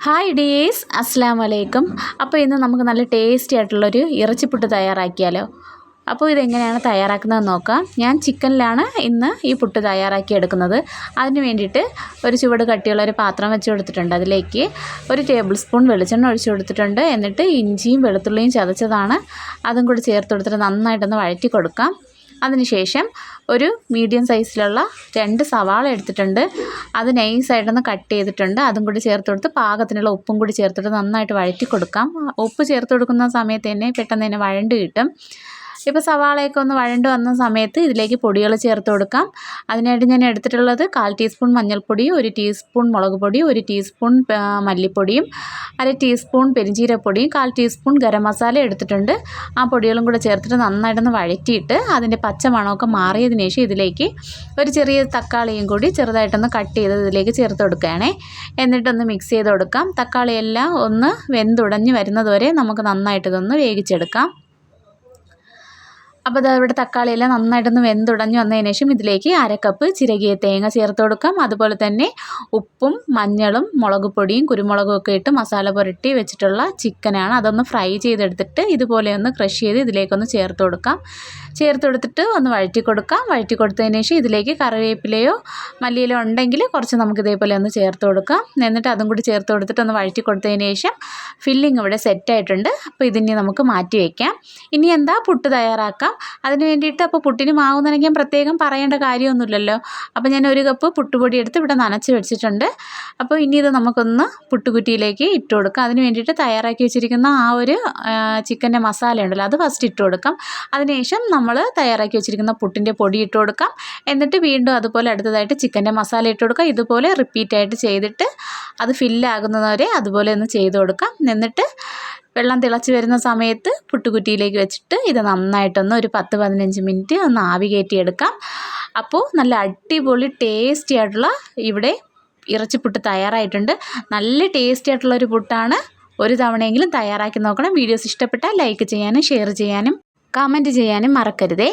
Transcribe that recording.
Hi dears, അസ്സലാമു അലൈക്കും. അപ്പോൾ ഇന്ന് നമുക്ക് നല്ല ടേസ്റ്റി ആയിട്ടുള്ളൊരു ഇറച്ചിപ്പുട്ട് തയ്യാറാക്കിയാലോ. അപ്പോൾ ഇതെങ്ങനെയാണ് തയ്യാറാക്കുന്നതെന്ന് നോക്കാം. ഞാൻ ചിക്കനിലാണ് ഇന്ന് ഈ പുട്ട് തയ്യാറാക്കി എടുക്കുന്നത്. അതിന് വേണ്ടിയിട്ട് ഒരു ചുവട് കട്ടിയുള്ള ഒരു പാത്രം വെച്ച് കൊടുത്തിട്ടുണ്ട്. അതിലേക്ക് 1 ടേബിൾ സ്പൂൺ വെളിച്ചെണ്ണ ഒഴിച്ച് കൊടുത്തിട്ടുണ്ട്. എന്നിട്ട് ഇഞ്ചിയും വെളുത്തുള്ളിയും ചതച്ചതാണ് അതും കൂടി ചേർത്ത് കൊടുത്തിട്ട് നന്നായിട്ടൊന്ന് വഴറ്റി കൊടുക്കാം. അതിനുശേഷം ഒരു മീഡിയം സൈസിലുള്ള 2 സവാള എടുത്തിട്ടുണ്ട്. അത് നൈസായിട്ടൊന്ന് കട്ട് ചെയ്തിട്ടുണ്ട്. അതും കൂടി ചേർത്ത് കൊടുത്ത് പാകത്തിനുള്ള ഉപ്പും കൂടി ചേർത്തിട്ട് നന്നായിട്ട് വഴറ്റി കൊടുക്കാം. ഉപ്പ് ചേർത്ത് കൊടുക്കുന്ന സമയത്ത് തന്നെ പെട്ടെന്ന് തന്നെ വഴണ്ട് കിട്ടും. ഇപ്പോൾ സവാളയൊക്കെ ഒന്ന് വഴണ്ട് വന്ന സമയത്ത് ഇതിലേക്ക് പൊടികൾ ചേർത്ത് കൊടുക്കാം. അതിനായിട്ട് ഞാൻ എടുത്തിട്ടുള്ളത് 1/4 ടീസ്പൂൺ മഞ്ഞൾപ്പൊടി, 1 ടീസ്പൂൺ മുളക് പൊടി, 1 ടീസ്പൂൺ മല്ലിപ്പൊടിയും, 1/2 ടീസ്പൂൺ പെരിഞ്ജീരകപ്പൊടിയും, 1/4 ടീസ്പൂൺ ഗരം മസാല എടുത്തിട്ടുണ്ട്. ആ പൊടികളും കൂടെ ചേർത്തിട്ട് നന്നായിട്ടൊന്ന് വഴറ്റിയിട്ട് അതിൻ്റെ പച്ചമണമൊക്കെ മാറിയതിന് ശേഷം ഇതിലേക്ക് ഒരു ചെറിയ തക്കാളിയും കൂടി ചെറുതായിട്ടൊന്ന് കട്ട് ചെയ്ത് ഇതിലേക്ക് ചേർത്ത് കൊടുക്കുകയാണേ. എന്നിട്ടൊന്ന് മിക്സ് ചെയ്ത് കൊടുക്കാം. തക്കാളിയെല്ലാം ഒന്ന് വെന്തുടഞ്ഞ് വരുന്നത് വരെ നമുക്ക് നന്നായിട്ടിതൊന്ന് വേവിച്ചെടുക്കാം. അപ്പോൾ ഇവിടെ തക്കാളിയെല്ലാം നന്നായിട്ടൊന്ന് വെന്തുടഞ്ഞ് വന്നതിന് ശേഷം ഇതിലേക്ക് 1/2 കപ്പ് ചിരകിയ തേങ്ങ ചേർത്ത് കൊടുക്കാം. അതുപോലെ തന്നെ ഉപ്പും മഞ്ഞളും മുളക് പൊടിയും കുരുമുളകും ഒക്കെ ഇട്ട് മസാല പുരട്ടി വെച്ചിട്ടുള്ള ചിക്കനാണ്. അതൊന്ന് ഫ്രൈ ചെയ്തെടുത്തിട്ട് ഇതുപോലെ ഒന്ന് ക്രഷ് ചെയ്ത് ഇതിലേക്കൊന്ന് ചേർത്ത് കൊടുക്കാം. ചേർത്ത് കൊടുത്തിട്ട് ഒന്ന് വഴറ്റി കൊടുക്കാം. വഴറ്റി കൊടുത്തതിന് ശേഷം ഇതിലേക്ക് കറിവേപ്പിലയോ മല്ലിയിലോ ഉണ്ടെങ്കിൽ കുറച്ച് നമുക്ക് ഇതേപോലെ ഒന്ന് ചേർത്ത് കൊടുക്കാം. എന്നിട്ട് അതും കൂടി ചേർത്ത് കൊടുത്തിട്ട് ഒന്ന് വഴറ്റി കൊടുത്തതിന് ശേഷം ഫില്ലിങ് ഇവിടെ സെറ്റായിട്ടുണ്ട്. അപ്പോൾ ഇതിനെ നമുക്ക് മാറ്റി വയ്ക്കാം. ഇനി എന്താ പുട്ട് തയ്യാറാക്കാം. അതിന് വേണ്ടിയിട്ട് അപ്പോൾ പുട്ടിന് മാവ് നനയ്ക്കാൻ പ്രത്യേകം പറയേണ്ട കാര്യമൊന്നുമില്ലല്ലോ. അപ്പോൾ ഞാൻ 1 കപ്പ് പുട്ടുപൊടി എടുത്ത് ഇവിടെ നനച്ച് വെച്ചിട്ടുണ്ട്. അപ്പോൾ ഇനി ഇത് നമുക്കൊന്ന് പുട്ടുകുറ്റിയിലേക്ക് ഇട്ട് കൊടുക്കാം. അതിന് വേണ്ടിയിട്ട് തയ്യാറാക്കി വെച്ചിരിക്കുന്ന ആ ഒരു ചിക്കൻ്റെ മസാല ഉണ്ടല്ലോ, അത് ഫസ്റ്റ് ഇട്ട് കൊടുക്കാം. അതിനുശേഷം നമ്മൾ തയ്യാറാക്കി വെച്ചിരിക്കുന്ന പുട്ടിൻ്റെ പൊടി ഇട്ട് കൊടുക്കാം. എന്നിട്ട് വീണ്ടും അതുപോലെ അടുത്തതായിട്ട് ചിക്കൻ്റെ മസാല ഇട്ട് കൊടുക്കാം. ഇതുപോലെ റിപ്പീറ്റായിട്ട് ചെയ്തിട്ട് അത് ഫില്ലാകുന്നവരെ അതുപോലെ ഒന്ന് ചെയ്ത് കൊടുക്കാം. എന്നിട്ട് വെള്ളം തിളച്ച് വരുന്ന സമയത്ത് പുട്ടുകുറ്റിയിലേക്ക് വെച്ചിട്ട് ഇത് നന്നായിട്ടൊന്ന് ഒരു 10-15 മിനിറ്റ് ഒന്ന് ആവി കയറ്റിയെടുക്കാം. അപ്പോൾ നല്ല അടിപൊളി ടേസ്റ്റി ആയിട്ടുള്ള ഇവിടെ ഇറച്ചിപ്പുട്ട് തയ്യാറായിട്ടുണ്ട്. നല്ല ടേസ്റ്റി ആയിട്ടുള്ളൊരു പുട്ടാണ്. ഒരു തവണയെങ്കിലും തയ്യാറാക്കി നോക്കണം. വീഡിയോസ് ഇഷ്ടപ്പെട്ടാൽ ലൈക്ക് ചെയ്യാനും ഷെയർ ചെയ്യാനും കമൻറ്റ് ചെയ്യാനും മറക്കരുതേ.